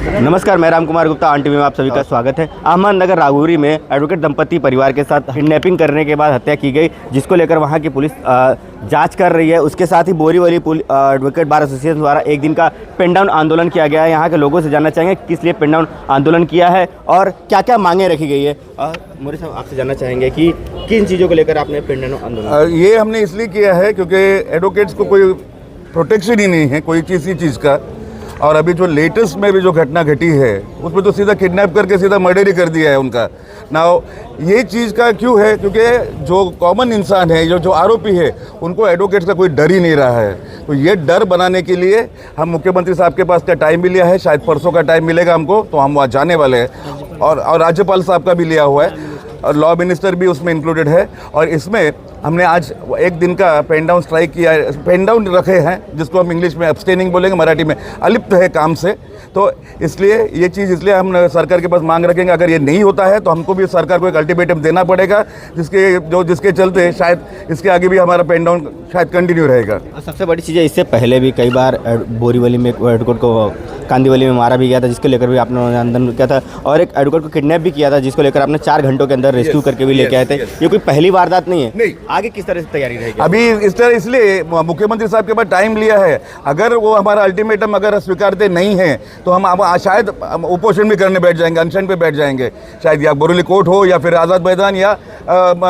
नमस्कार, मैं Ram Kumar Gupta, on TV में आप सभी का स्वागत है। अहमदनगर रागौरी में एडवोकेट दंपति परिवार के साथ किडनैपिंग करने के बाद हत्या की गई, जिसको लेकर वहां की पुलिस जांच कर रही है। उसके साथ ही बोरीवली एडवोकेट बार एसोसिएशन द्वारा एक दिन का पेन डाउन आंदोलन किया गया है। यहाँ के लोगों से जानना चाहेंगे किस लिए पेन डाउन आंदोलन किया है और क्या क्या मांगे रखी गई है। और मोरे साहब, आपसे जानना चाहेंगे कि किन चीज़ों को लेकर आपने पेन डाउन आंदोलन ये हमने इसलिए किया है क्योंकि एडवोकेट्स को कोई प्रोटेक्शन ही नहीं है कोई किसी चीज़ का। और अभी जो लेटेस्ट में भी जो घटना घटी है उसमें तो सीधा किडनैप करके सीधा मर्डर ही कर दिया है उनका। नाउ ये चीज़ का क्यों है? क्योंकि जो कॉमन इंसान है, जो आरोपी है, उनको एडवोकेट्स का कोई डर ही नहीं रहा है। तो ये डर बनाने के लिए हम मुख्यमंत्री साहब के पास का टाइम भी लिया है, शायद परसों का टाइम मिलेगा हमको, तो हम वहाँ जाने वाले हैं। और राज्यपाल साहब का भी लिया हुआ है और लॉ मिनिस्टर भी उसमें इंक्लूडेड है। और इसमें हमने आज एक दिन का पेन डाउन स्ट्राइक किया है, पेन डाउन रखे हैं, जिसको हम इंग्लिश में अब्सटेनिंग बोलेंगे, मराठी में अलिप्त है काम से। तो इसलिए ये चीज़ इसलिए हम सरकार के पास मांग रखेंगे। अगर ये नहीं होता है तो हमको भी सरकार को एक अल्टीमेटम देना पड़ेगा, जिसके चलते शायद इसके आगे भी हमारा पेन डाउन शायद कंटिन्यू रहेगा। सबसे बड़ी चीज़ है, इससे पहले भी कई बार बोरीवली में एडवोकेट को कांदीवली में मारा भी गया था, जिसको लेकर भी आपने आंदोलन किया था। और एक एडवोकेट को किडनैप भी किया था, जिसको लेकर आपने 4 घंटों के अंदर रेस्क्यू करके भी लेके आए थे। ये कोई पहली वारदात नहीं है। नहीं। आगे किस तरह से तैयारी रहेगी? अभी इस तरह इसलिए मुख्यमंत्री साहब के पास टाइम लिया है। अगर वो हमारा अल्टीमेटम अगर स्वीकारते नहीं हैं तो हम शायद उपोषण भी करने बैठ जाएंगे, अनशन पे बैठ जाएंगे, शायद या बोरीवली कोर्ट हो या फिर आज़ाद मैदान या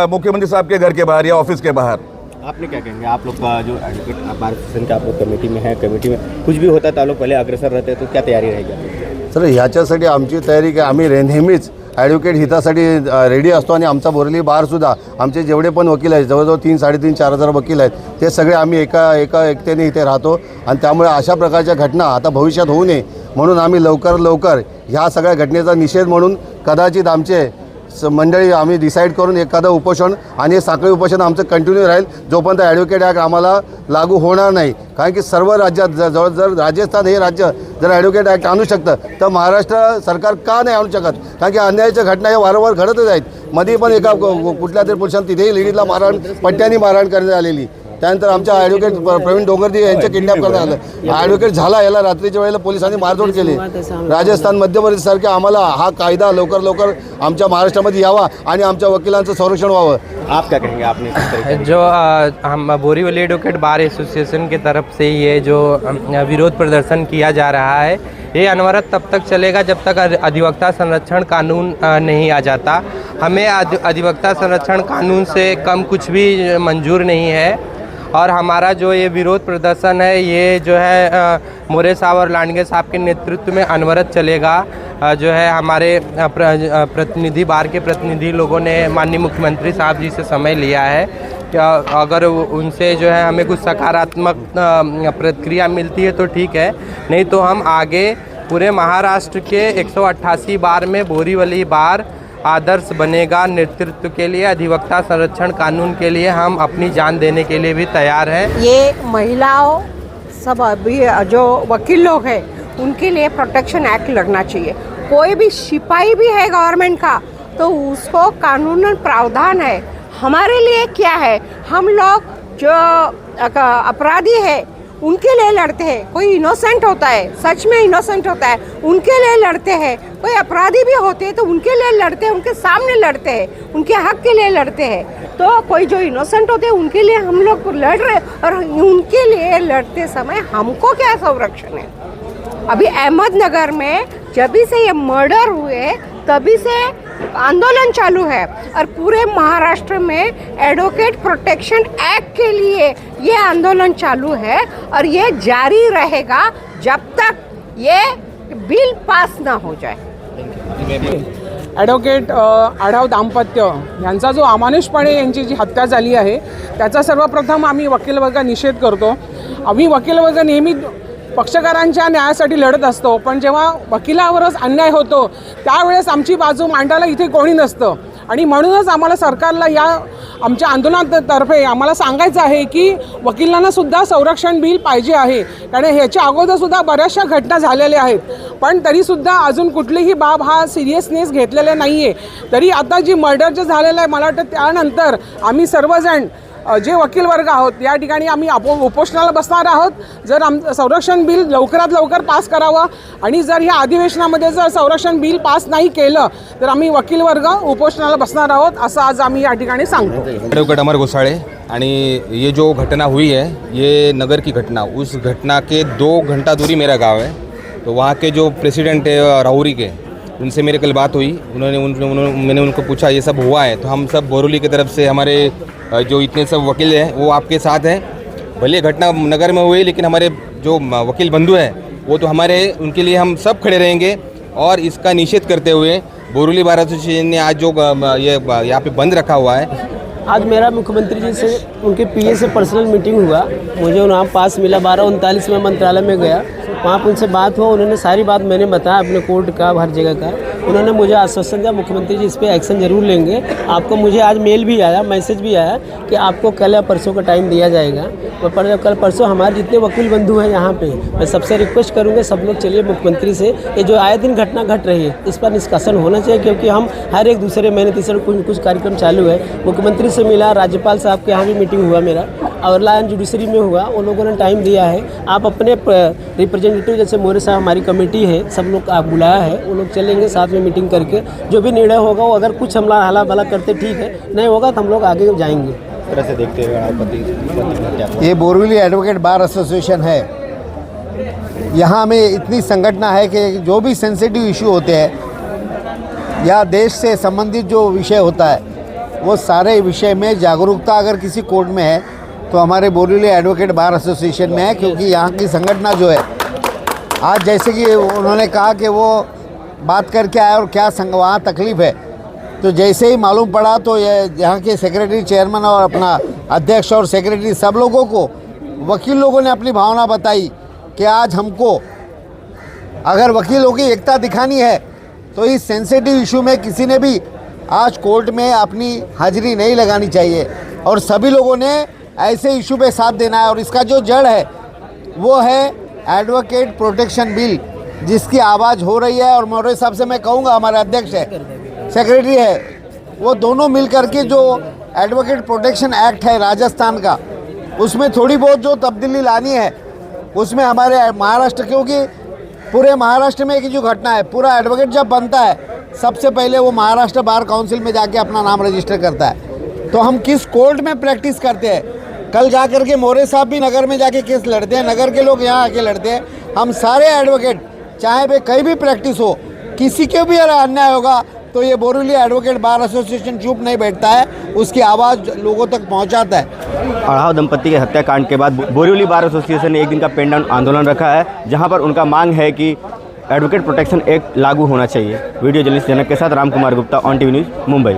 मुख्यमंत्री साहब के घर के बाहर या ऑफिस के बाहर। आपने क्या कहेंगे? आप लोग का जो एडवोकेट बार एसोसिएशन का आप लोग कमेटी में है, कमेटी में कुछ भी होता है तो आप लोग पहले अग्रसर रहते हैं, तो क्या तयारी रहेगी? सर, ह्याच्यासाठी आमची तयारी काय, आम्ही नेहमीच ॲडव्होकेट हितासाठी रेडी असतो आणि आमचा बोरीवली बारसुद्धा आमचे जेवढे पण वकील आहेत, जवळजवळ 3-3,500 4,000 वकील आहेत, ते सगळे आम्ही एकतेने इथे राहतो। आणि त्यामुळे अशा प्रकारच्या घटना आता भविष्यात होऊ नये म्हणून आम्ही लवकर ह्या सगळ्या घटनेचा निषेध म्हणून कदाचित आमचे मंडळी आम्ही डिसाईड करून एखादं उपोषण, आणि साखळी उपोषण आमचं कंटिन्यू राहील जोपर्यंत ॲडव्होकेट ॲक्ट आम्हाला लागू होणार नाही। कारण की सर्व राज्यात जर राजस्थान हे राज्य जर ॲडव्होकेट ॲक्ट आणू शकतं तर महाराष्ट्र सरकार का नाही आणू शकत? कारण की अन्यायाच्या घटना हे वारंवार घडतच आहेत। मध्ये पण एका कुठल्या तरी पुरुषांना तिथेही लेडीजला पट्ट्याने मारहाण करण्यात आलेली। त्यानंतर आमच्या ॲडव्होकेट प्रवीण डोंगरजी यांचे किडनॅप करण्यात आलं। ॲडव्होकेट झाला, याला रात्रीच्या वेळेला पोलिसांनी मारझोड केली। राजस्थान, मध्यप्रदेशसारखे आम्हाला हा कायदा लवकर आमच्या महाराष्ट्रामध्ये यावा आणि आमच्या वकिलांचं संरक्षण व्हावं। आप क्या कहेंगे? आपने जो हम बोरीवली एडवोकेट बार एसोसिएशन की तरफ से ये जो विरोध प्रदर्शन किया जा रहा है, ये अनवरत तब तक चलेगा जब तक अधिवक्ता संरक्षण कानून नहीं आ जाता। हमें अधिवक्ता संरक्षण कानून से कम कुछ भी मंजूर नहीं है। और हमारा जो ये विरोध प्रदर्शन है, ये जो है मोरे साहब और लांडगे साहब के नेतृत्व में अनवरत चलेगा। जो है हमारे प्रतिनिधि, बार के प्रतिनिधि लोगों ने माननीय मुख्यमंत्री साहब जी से समय लिया है कि अगर उनसे जो है हमें कुछ सकारात्मक प्रतिक्रिया मिलती है तो ठीक है, नहीं तो हम आगे पूरे महाराष्ट्र के 188 बार में बोरीवली बार आदर्श बनेगा। नेतृत्व के लिए, अधिवक्ता संरक्षण कानून के लिए हम अपनी जान देने के लिए भी तैयार हैं। ये महिलाओं सब अभी जो वकील लोग हैं उनके लिए प्रोटेक्शन एक्ट लगना चाहिए। कोई भी सिपाही भी है गवर्नमेंट का तो उसको कानूनन प्रावधान है। हमारे लिए क्या है, हम लोग जो अपराधी है उनके लिए लड़ते हैं। कोई इनोसेंट होता है, सच में इनोसेंट होता है, उनके लिए लड़ते हैं। कोई अपराधी भी होते हैं तो उनके लिए लड़ते हैं, उनके सामने लड़ते हैं, उनके हक के लिए लड़ते हैं। तो कोई जो इनोसेंट होते हैं उनके लिए हम लोग लड़ रहे हैं, और उनके लिए लड़ते समय हमको क्या संरक्षण है? अभी अहमदनगर में जब से ये मर्डर हुए तभी से आंदोलन चालू है, और पूरे महाराष्ट्र में एडवोकेट प्रोटेक्शन एक्ट के लिए ये आंदोलन चालू है, और ये जारी रहेगा जब तक ये बिल पास ना हो जाए। ॲडव्होकेट आढाव दाम्पत्य यांचा जो अमानुषपणे यांची जी हत्या झाली आहे त्याचा सर्वप्रथम आम्ही वकील वर्ग निषेध करतो। आम्ही वकील वर्ग नेहमी पक्षकारांच्या न्यायासाठी लढत असतो, पण जेव्हा वकिलावरच अन्याय होतो त्यावेळेस आमची बाजू मांडायला इथे कोणी नसतं। आणि म्हणूनच आम्हाला सरकारला या आमच्या आंदोलनातर्फे आम्हाला सांगायचं आहे की वकिलांना सुद्धा संरक्षण बिल पाहिजे आहे। कारण ह्याच्या अगोदरसुद्धा बऱ्याचशा घटना झालेल्या आहेत, पण तरीसुद्धा अजून कुठलीही बाब हा सिरियसनेस घेतलेला नाही आहे। तरी आता जी मर्डर जे झालेलं आहे, मला वाटतं त्यानंतर आम्ही सर्वजण जे वकील वर्ग आहोत या ठिकाणी आम्ही उपोषणाला बसणार आहोत. जर संरक्षण बिल लवकरात लवकर पास करावं आणि जर ह्या अधिवेशनामध्ये जर संरक्षण बिल पास नाही केलं तर आम्ही वकील वर्ग उपोषणाला बसणार आहोत असं आज आम्ही या ठिकाणी सांगतो. एडवोकेट अमर घोसाड़े आणि ये जो घटना हुई है ये नगर की घटना, उस घटना के 2 घंटा दूरी मेरा गांव है. तो वहाँ के जो प्रेसिडेंट है राहुरी के, उनसे मेरे कल बात हुई. मैंने उनको पूछा ये सब हुआ है तो हम सब बोरोली की तरफ से हमारे जो इतने सब वकील हैं वो आपके साथ हैं. भले घटना नगर में हुई लेकिन हमारे जो वकील बंधु हैं वो तो हमारे, उनके लिए हम सब खड़े रहेंगे. और इसका निषेध करते हुए बोरोली बार एसोसिएशन ने आज जो ये यहाँ पे बंद रखा हुआ है. आज मेरा मुख्यमंत्री जी से उनके पीए से पर्सनल मीटिंग हुआ. मुझे वहाँ पास मिला 12:39 में मंत्रालय में गया. वहाँ पर उनसे बात हुआ. उन्होंने सारी बात मैंने बताया अपने कोर्ट का, हर जगह का. उन्होंने मुझे आश्वासन दिया मुख्यमंत्री जी इस पर एक्शन जरूर लेंगे. आपको मुझे आज मेल भी आया, मैसेज भी आया कि आपको कल या परसों का टाइम दिया जाएगा. पर कल परसों हमारे जितने वकील बंधु हैं यहाँ पे, मैं सबसे रिक्वेस्ट करूँगा सब लोग चलिए मुख्यमंत्री से, ये जो आए दिन घटना घट रही है इस पर निष्कासन होना चाहिए. क्योंकि हम हर एक दूसरे महीने तीसरे कुछ कार्यक्रम चालू है. मुख्यमंत्री से मिला, राज्यपाल साहब के यहाँ भी मीटिंग हुआ मेरा, और लॉ एंड जुडिशरी में हुआ. उन लोगों ने टाइम दिया है. आप अपने रिप्रेजेंटेटिव जैसे मोरे साहब हमारी कमेटी है, सब लोग आप बुलाया है, वो लोग चलेंगे साथ में मीटिंग करके. जो भी निर्णय होगा वो अगर कुछ हम हला भला करते ठीक है, नहीं होगा तो हम लोग आगे जाएंगे. तरह से देखते हुए ये बोरीवली एडवोकेट बार एसोसिएशन है. यहाँ में इतनी संगठना है कि जो भी सेंसिटिव इशू होते हैं या देश से संबंधित जो विषय होता है वो सारे विषय में जागरूकता अगर किसी कोर्ट में है तो हमारे बोरीवली एडवोकेट बार एसोसिएशन में है. क्योंकि यहाँ की संगठना जो है, आज जैसे कि उन्होंने कहा कि वो बात करके आए और क्या वहाँ तकलीफ़ है, तो जैसे ही मालूम पड़ा तो ये यहाँ के सेक्रेटरी, चेयरमैन और अपना अध्यक्ष और सेक्रेटरी सब लोगों को, वकील लोगों ने अपनी भावना बताई कि आज हमको अगर वकीलों की एकता दिखानी है तो इस सेंसिटिव इशू में किसी ने भी आज कोर्ट में अपनी हाजिरी नहीं लगानी चाहिए और सभी लोगों ने ऐसे इशू पे साथ देना है. और इसका जो जड़ है वो है एडवोकेट प्रोटेक्शन बिल, जिसकी आवाज़ हो रही है. और मौर्य साहब से मैं कहूँगा, हमारे अध्यक्ष है, सेक्रेटरी है, वो दोनों मिल करके जो एडवोकेट प्रोटेक्शन एक्ट है राजस्थान का, उसमें थोड़ी बहुत जो तब्दीली लानी है उसमें हमारे महाराष्ट्र, क्योंकि पूरे महाराष्ट्र में एक जो घटना है, पूरा एडवोकेट जब बनता है सबसे पहले वो महाराष्ट्र बार काउंसिल में जाके अपना नाम रजिस्टर करता है. तो हम किस कोर्ट में प्रैक्टिस करते हैं, कल जा कर के मोरे साहब भी नगर में जाके केस लड़ते हैं, नगर के लोग यहाँ आके लड़ते हैं. हम सारे एडवोकेट चाहे वे कहीं भी प्रैक्टिस हो, किसी के भी अगर अन्याय होगा तो ये बोरीवली एडवोकेट बार एसोसिएशन चुप नहीं बैठता है, उसकी आवाज़ लोगों तक पहुंचाता है. अढ़ाव दंपति के हत्याकांड के बाद बोरीवली बार एसोसिएशन ने एक दिन का पेन डाउन आंदोलन रखा है, जहां पर उनका मांग है कि एडवोकेट प्रोटेक्शन एक्ट लागू होना चाहिए. वीडियो जर्नलिस्ट जनक के साथ Ram Kumar Gupta, on TV news, Mumbai.